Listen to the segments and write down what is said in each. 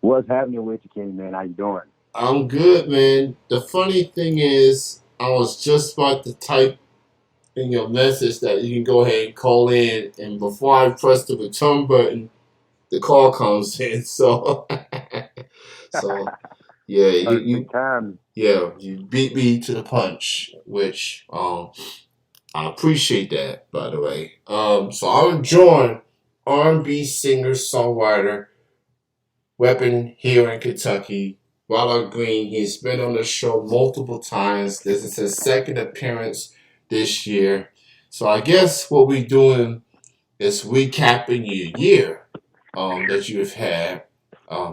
What's happening with you, Kenny, man? How you doing? I'm good, man. The funny thing is, I was just about to type in your message that you can go ahead and call in, and before I press the return button, the call comes in. So, so yeah, Perfect time. you beat me to the punch, which I appreciate that, by the way. So I'm joined R&B singer songwriter Weapon here in Kentucky. Rallo Green, he's been on the show multiple times. This is his second appearance this year. So I guess what we're doing is recapping your year that you've had.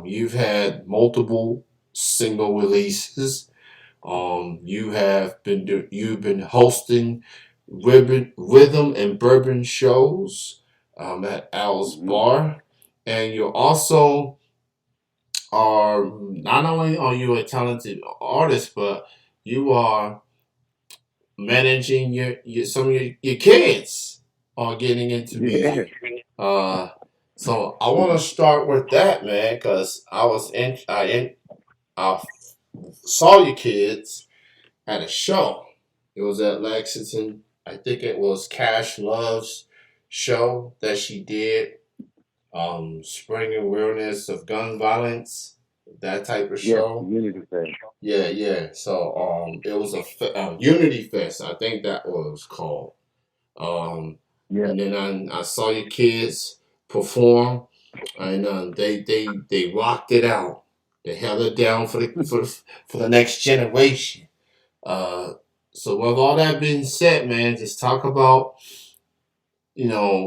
You've had multiple single releases. You've been hosting rhythm and bourbon shows at Al's Mhm. Bar, and you're also are not only are you a talented artist, but you are managing some of your kids are getting into Yeah. music. Uh, so I want to start with that, man, because I saw your kids at a show. It was at Lexington. I think it was Cash Love's show that she did. Spring awareness of gun violence, that type of Yes, show. Unity Fest. Yeah, yeah. So it was a Unity Fest. I think that was called. Um, Yeah. and then I saw your kids perform, and they rocked it out. They held it down for the next generation. Uh, so with all that being said, man, just talk about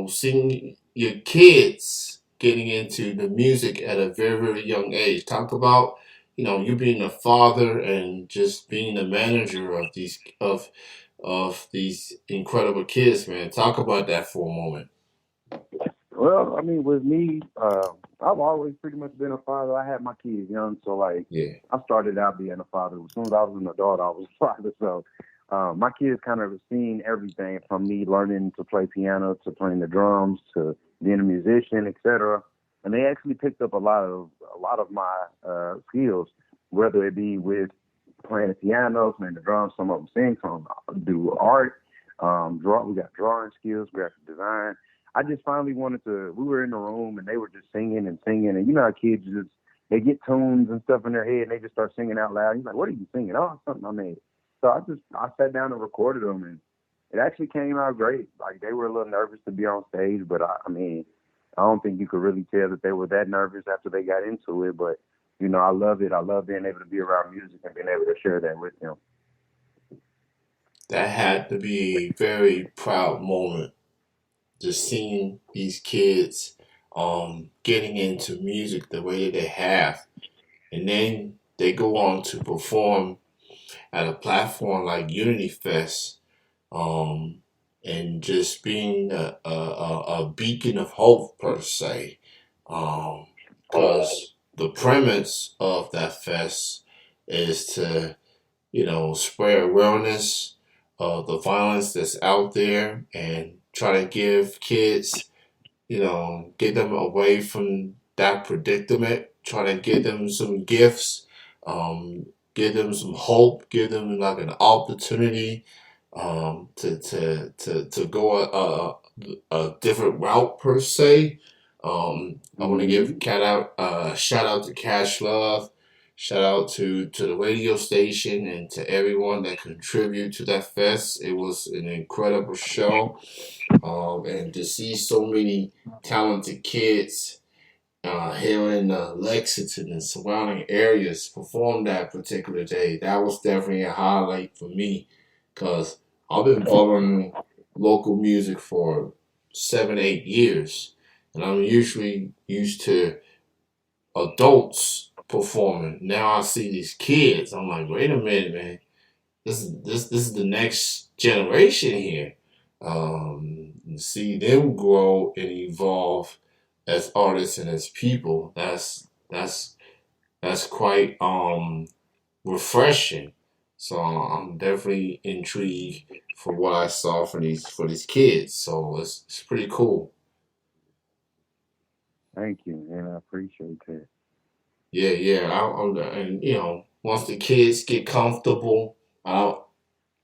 seeing your kids getting into the music at a very, very young age. Talk about, you being a father and just being the manager of these incredible kids, man. Talk about that for a moment. Well, I mean, with me, I've always pretty much been a father. I had my kids young, so like, Yeah. I started out being a father. As soon as I was an adult, I was a father. So, my kids kind of seen everything from me learning to play piano to playing the drums to being a musician, etc. And they actually picked up a lot of my skills, whether it be with playing the piano, playing the drums. Some of them sing, some do art. Draw. We got drawing skills, graphic design. I just finally wanted to. We were in the room and they were just singing and singing, and you know how kids just they get tunes and stuff in their head and they just start singing out loud. He's like, "What are you singing?" "Oh, something I made." So I sat down and recorded them, and it actually came out great. Like they were a little nervous to be on stage, but I mean, I don't think you could really tell that they were that nervous after they got into it. But I love it. I love being able to be around music and being able to share that with them. That had to be a very proud moment, just seeing these kids getting into music the way that they have. And then they go on to perform at a platform like Unity Fest, um, and just being a beacon of hope per se, because the premise of that fest is to spread awareness of the violence that's out there and try to give kids, get them away from that predicament, try to give them some gifts, um, give them some hope, give them like an opportunity to go a different route per se. I want to give Hmm. shout out to Cash Love, shout out to the radio station and to everyone that contributed to that fest. It was an incredible show, and to see so many talented kids here in Lexington and surrounding areas perform that particular day, that was definitely a highlight for me because I've been following local music for 7, 8 years, and I'm usually used to adults performing. Now I see these kids. I'm like, wait a minute, man. This is the next generation here. See them grow and evolve as artists and as people. That's quite refreshing. So I'm definitely intrigued for what I saw for these kids. So it's pretty cool. Thank you, and I appreciate that. Yeah, yeah. And once the kids get comfortable,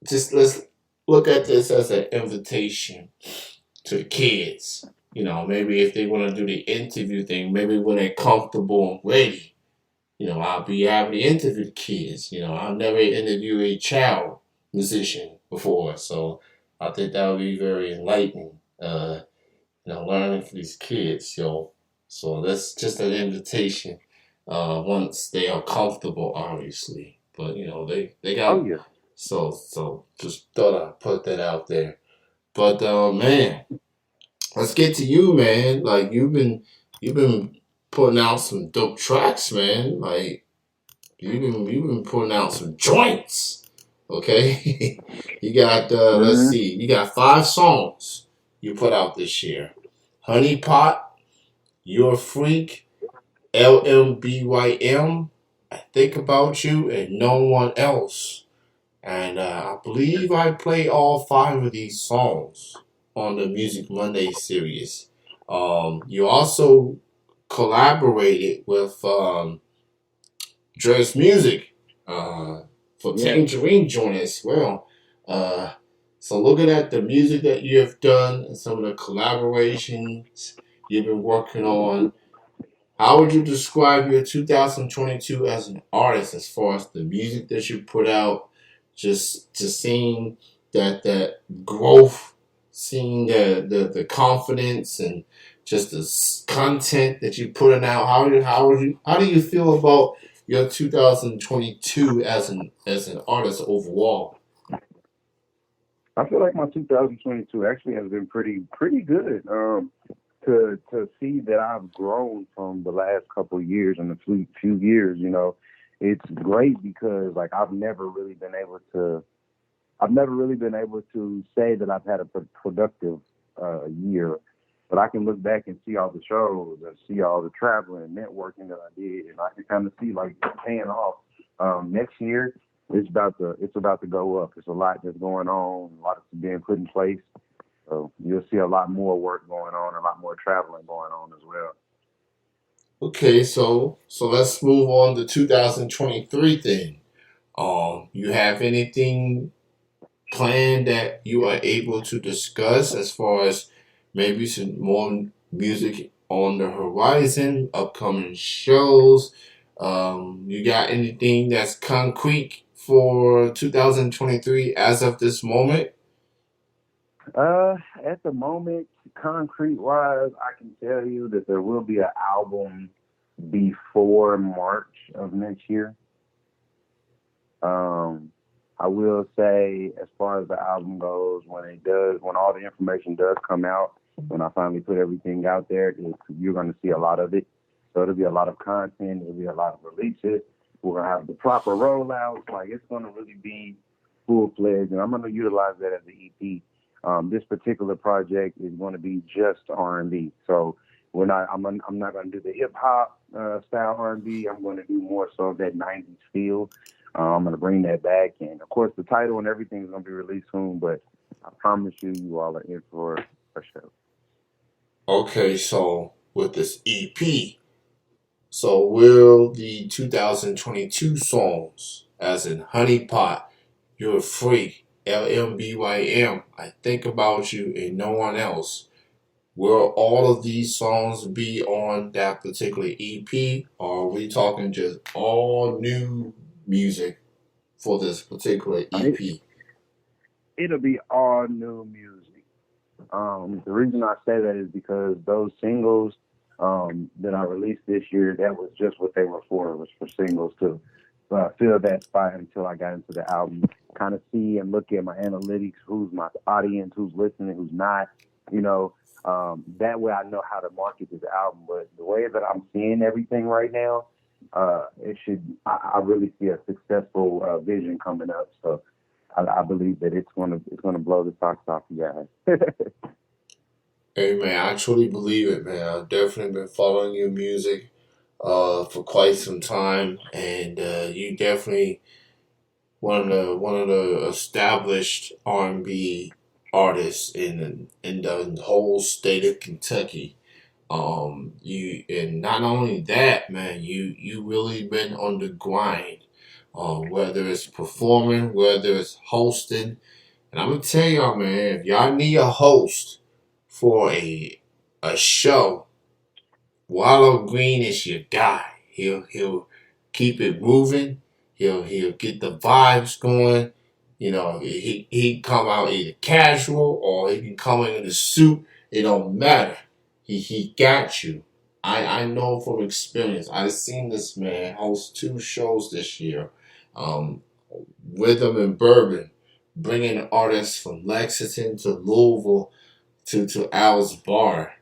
just let's look at this as an invitation to the kids. Maybe if they want to do the interview thing, maybe when they're comfortable and ready, I'll be happy to interview the kids. I've never interviewed a child musician before, so I think that would be very enlightening. Learning for these kids, So that's just an invitation. Once they are comfortable, obviously, but they Oh got yeah. so just thought I'd put that out there. But man, let's get to you, man. Like you've been putting out some dope tracks, man. Like you've been putting out some joints. Okay, you got let's Hmm. see, you got 5 songs you put out this year. Honey Pot, You're a Freak, LMBYM, I Think About You, and No One Else. And I believe I play all 5 of these songs on the Music Monday series. You also collaborated with Dress Music for Yeah. Tangerine joint as well. Uh, so looking at the music that you have done and some of the collaborations you've been working on, how would you describe your 2022 as an artist as far as the music that you put out, just seeing that growth, seeing the confidence and just the content that you're putting out? How do you feel about your 2022 as an artist overall? I feel like my 2022 actually has been pretty good. To see that I've grown from the last couple of years and the few years, it's great because like I've never really been able to say that I've had a productive year, but I can look back and see all the shows and see all the traveling and networking that I did, and I can kind of see like it's paying off. Next year, it's about to go up. There's a lot that's going on, a lot that's being put in place. So you'll see a lot more work going on, a lot more traveling going on as well. Okay, so let's move on to 2023 then. You have anything plan that you are able to discuss as far as maybe some more music on the horizon, upcoming shows? You got anything that's concrete for 2023 as of this moment? At the moment, concrete wise, I can tell you that there will be an album before March of next year. Um, I will say, as far as the album goes, when all the information does come out, when I finally put everything out there, you're going to see a lot of it. So it'll be a lot of content. It'll be a lot of releases. We're gonna have the proper rollouts. Like it's going to really be full fledged, and I'm going to utilize that as the EP. This particular project is going to be just R&B. So we're not. I'm not going to do the hip hop style R&B. I'm going to do more so of that '90s feel. I'm gonna bring that back, and of course, the title and everything is gonna be released soon. But I promise you, you all are in for a show. Okay, so with this EP, so will the 2022 songs, as in Honey Pot, You're a Freak, LMBYM, I Think About You, and No One Else, will all of these songs be on that particular EP, or are we talking just all new music for this particular It, EP? it'll be all new music. The reason I say that is because those singles that I released this year, that was just what they were for. It was for singles to fill that spot until I got into the album. Kind of see and look at my analytics, who's my audience, who's listening, who's not. You know, that way I know how to market this album. But the way that I'm seeing everything right now, it should. I really see a successful vision coming up. So I believe that it's gonna blow the socks off you guys. Hey man, I truly believe it, man. I've definitely been following your music for quite some time, and you definitely one of the established R&B artists in the whole state of Kentucky. You and not only that, man, you really been on the grind. Whether it's performing, whether it's hosting, and I'm gonna tell y'all, man, if y'all need a host for a show, Wallow Green is your guy. He'll keep it moving. He'll get the vibes going. You know, he come out either casual or he can come in a suit. It don't matter. He got you. I know from experience. I've seen this man host two shows this year, um, Rhythm and Bourbon, bringing artists from Lexington to Louisville to Al's bar.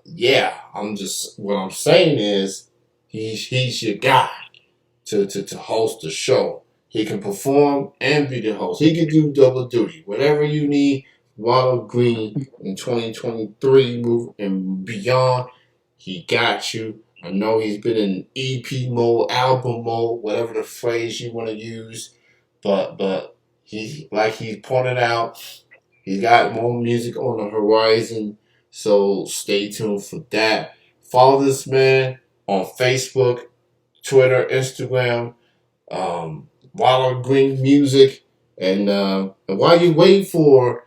Yeah, I'm just what I'm saying is he's your guy to host the show. He can perform and be the host. He can do double duty. Whatever you need, Wallow Green in 2023 move and beyond, he got you. I know he's been in EP mode, album mode, whatever the phrase you want to use, but he like he pointed out, he's got more music on the horizon, so stay tuned for that. Follow this man on Facebook, Twitter, Instagram, Rallo Green Music, and while you wait for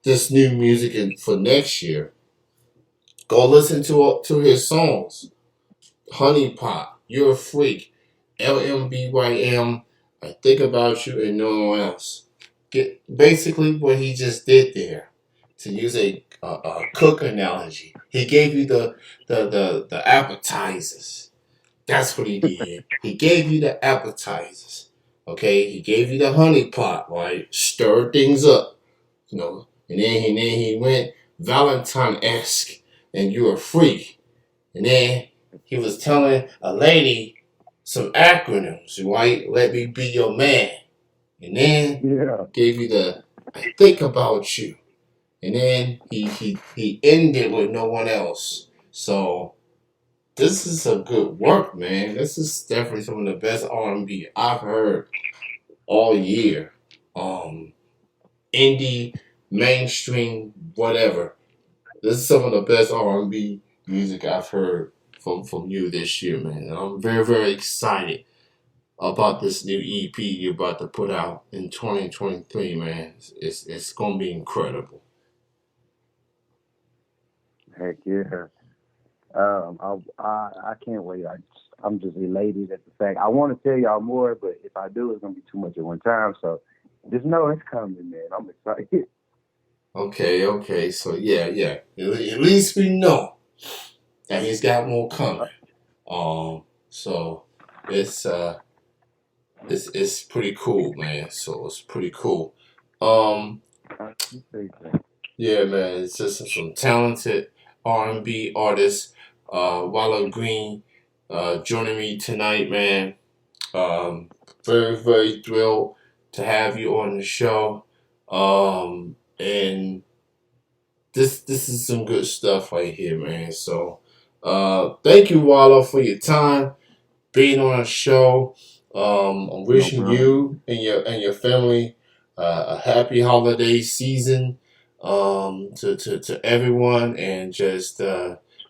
this new music and for next year, go listen to his songs. Honey Pot, You're a Freak, LMBYM, I Think About You and No One Else. Get basically what he just did there. To use a cook analogy, he gave you the appetizers. That's what he did. He gave you the appetizers. Okay, he gave you the honey pot, right? Stir things up, you know. And then he went Valentine esque, and you're a freak. And then he was telling a lady some acronyms, right? Let me be your man. And then Yeah. gave you the I think about you. And then he ended with no one else. So this is a good work, man. This is definitely some of the best R&B I've heard all year. Um, Indie, mainstream, whatever. This is some of the best R&B music I've heard from you this year, man. And I'm very, very excited about this new EP you're about to put out in 2023, man. It's gonna be incredible. Heck yeah. I can't wait. I'm just elated at the fact. I want to tell y'all more, but if I do, it's gonna be too much at one time. So just know it's coming, man. I'm excited. Okay. So yeah. At least we know that he's got more coming. So it's uh it's pretty cool, man. So it's pretty cool. Um, I appreciate that. yeah, man. It's just some talented R&B artists. Wallow Green, joining me tonight, man. Um, very very thrilled to have you on the show. And this is some good stuff right here, man. So, thank you, Wallow, for your time being on the show. I'm No wishing problem. you and your family a happy holiday season. To everyone, and just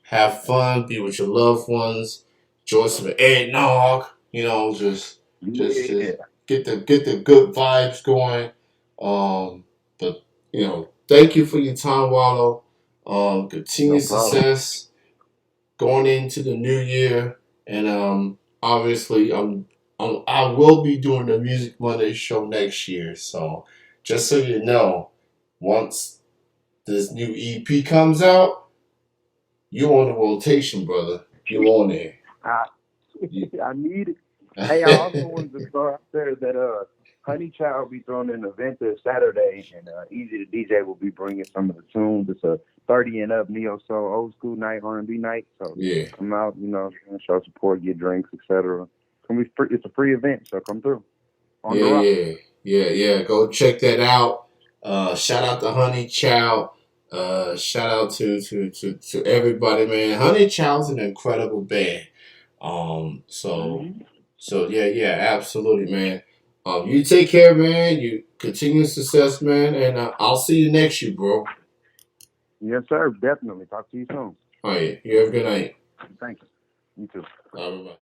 have fun, be with your loved ones, enjoy some eggnog. You know, just Yeah. get the good vibes going. But thank you for your time, Wallow. No Continued problem. success going into the new year, and obviously I will be doing the Music Monday show next year. So just so you know, once this new EP comes out, you on the rotation, brother. You on there. I You- I need it. Hey, I also wanted to throw out there that Honey Child will be throwing an event this Saturday, and Easy the DJ will be bringing some of the tunes. It's a 30 and up neo soul old school night, R&B night. So yeah, come out, show support, get drinks, etc. It's gonna be free. It's a free event, so come through on the rock. yeah. Go check that out. Shout out to Honey Child. Shout out to everybody, man. Honey Child's an incredible band. Um, so Hmm. yeah, absolutely, man. You take care, man. You continue success, man, and I'll see you next year, bro. Yes, sir. Definitely. Talk to you soon. All right. You have a good night. Thank you. You too. Bye bye.